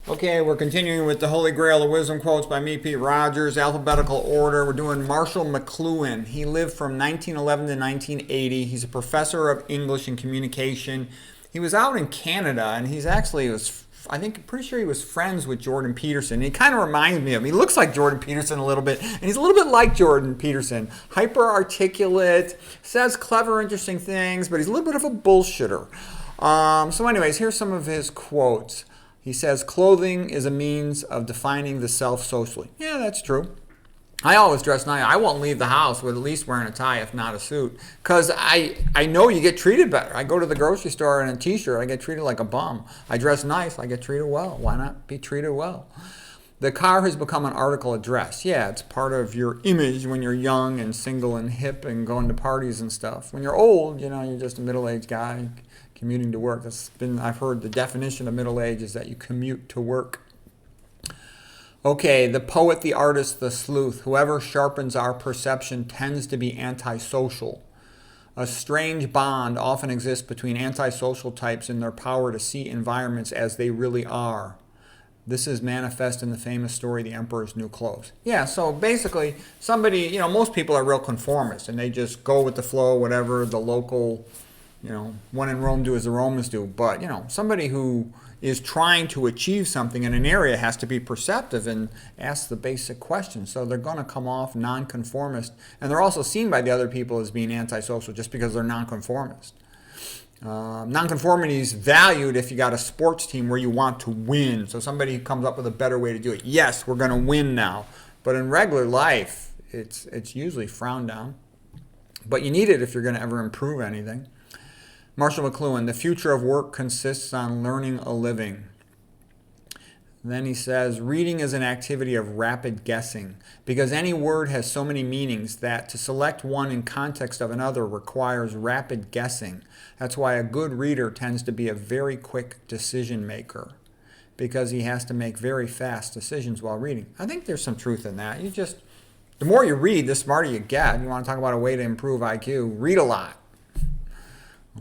Okay, we're continuing with the Holy Grail of Wisdom Quotes by me, Pete Rogers, alphabetical order. We're doing Marshall McLuhan. He lived from 1911 to 1980. He's a professor of English and communication. He was out in Canada, and I think, pretty sure he was friends with Jordan Peterson. He kind of reminds me of him. He looks like Jordan Peterson a little bit, and he's a little bit like Jordan Peterson. Hyper articulate, says clever, interesting things, but he's a little bit of a bullshitter. So anyways, here's some of his quotes. He says, clothing is a means of defining the self socially. Yeah, that's true. I always dress nice. I won't leave the house with at least wearing a tie, if not a suit, because I know you get treated better. I go to the grocery store in a t-shirt, I get treated like a bum. I dress nice, I get treated well. Why not be treated well? The car has become an article of dress. Yeah, it's part of your image when you're young and single and hip and going to parties and stuff. When you're old, you're just a middle-aged guy commuting to work. I've heard the definition of middle age is that you commute to work. Okay, the poet, the artist, the sleuth, whoever sharpens our perception tends to be antisocial. A strange bond often exists between antisocial types in their power to see environments as they really are. This is manifest in the famous story, The Emperor's New Clothes. Yeah, so basically, somebody, most people are real conformists, and they just go with the flow, whatever the local, when in Rome, do as the Romans do. But, somebody who is trying to achieve something in an area has to be perceptive and ask the basic questions. So they're going to come off nonconformist, and they're also seen by the other people as being antisocial just because they're nonconformist. Nonconformity is valued if you got a sports team where you want to win. So somebody comes up with a better way to do it. Yes, we're going to win now. But in regular life, it's usually frowned down. But you need it if you're going to ever improve anything. Marshall McLuhan, the future of work consists on learning a living. Then he says, reading is an activity of rapid guessing, because any word has so many meanings that to select one in context of another requires rapid guessing. That's why a good reader tends to be a very quick decision maker, because he has to make very fast decisions while reading. I think there's some truth in that. The more you read, the smarter you get. You want to talk about a way to improve IQ, read a lot.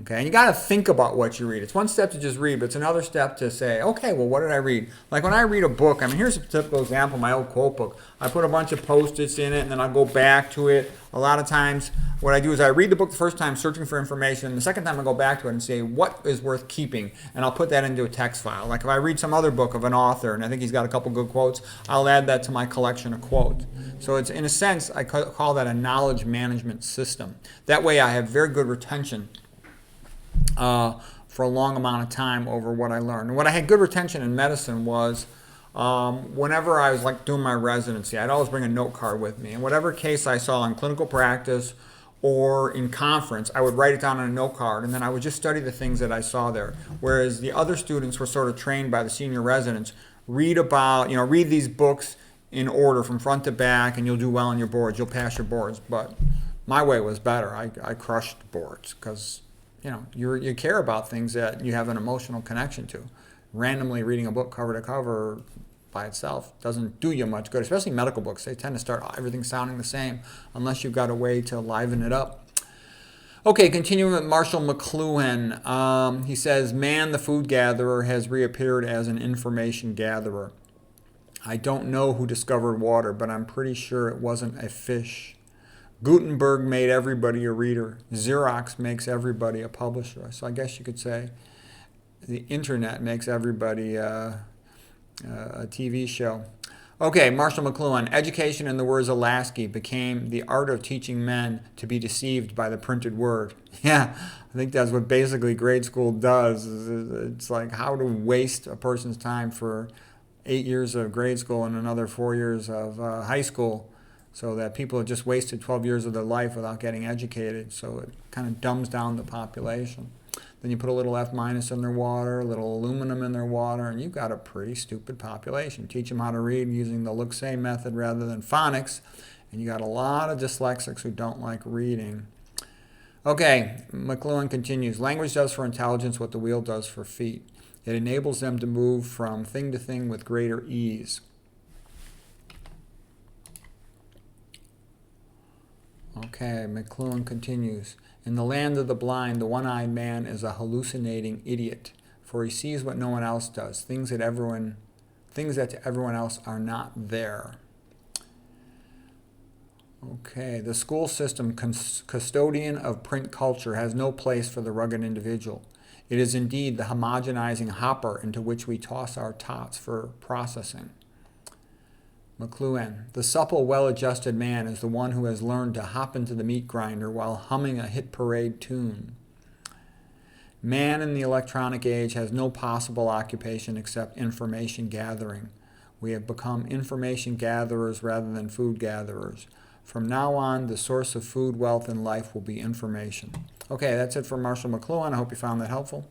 Okay, and you got to think about what you read. It's one step to just read, but it's another step to say, okay, well, what did I read? Like when I read a book, here's a typical example, my old quote book. I put a bunch of Post-its in it, and then I'll go back to it. A lot of times, what I do is I read the book the first time, searching for information, and the second time I go back to it and say, what is worth keeping? And I'll put that into a text file. Like if I read some other book of an author, and I think he's got a couple good quotes, I'll add that to my collection of quotes. So it's, in a sense, I call that a knowledge management system. That way I have very good retention for a long amount of time over what I learned. And what I had good retention in medicine was whenever I was doing my residency, I'd always bring a note card with me. And whatever case I saw in clinical practice or in conference, I would write it down on a note card, and then I would just study the things that I saw there. Whereas the other students were sort of trained by the senior residents, read these books in order from front to back, and you'll do well on your boards, you'll pass your boards. But my way was better. I crushed boards because you care about things that you have an emotional connection to. Randomly reading a book cover to cover by itself doesn't do you much good, especially medical books. They tend to start everything sounding the same unless you've got a way to liven it up. Okay, continuing with Marshall McLuhan. He says, man, the food gatherer, has reappeared as an information gatherer. I don't know who discovered water, but I'm pretty sure it wasn't a fish. Gutenberg made everybody a reader. Xerox makes everybody a publisher. So I guess you could say the internet makes everybody a TV show. Okay, Marshall McLuhan. Education, in the words of Lasky, became the art of teaching men to be deceived by the printed word. Yeah, I think that's what basically grade school does. It's like how to waste a person's time for 8 years of grade school and another 4 years of high school, so that people have just wasted 12 years of their life without getting educated. So it kind of dumbs down the population. Then you put a little F- in their water, a little aluminum in their water, and you've got a pretty stupid population. Teach them how to read using the look-say method rather than phonics, and you got a lot of dyslexics who don't like reading. Okay, McLuhan continues. Language does for intelligence what the wheel does for feet. It enables them to move from thing to thing with greater ease. Okay, McLuhan continues. In the land of the blind, the one-eyed man is a hallucinating idiot, for he sees what no one else does, things that everyone things that to everyone else are not there. Okay, the school system, custodian of print culture, has no place for the rugged individual. It is indeed the homogenizing hopper into which we toss our tots for processing. McLuhan, the supple, well-adjusted man is the one who has learned to hop into the meat grinder while humming a hit parade tune. Man in the electronic age has no possible occupation except information gathering. We have become information gatherers rather than food gatherers. From now on, the source of food, wealth, and life will be information. Okay, that's it for Marshall McLuhan. I hope you found that helpful.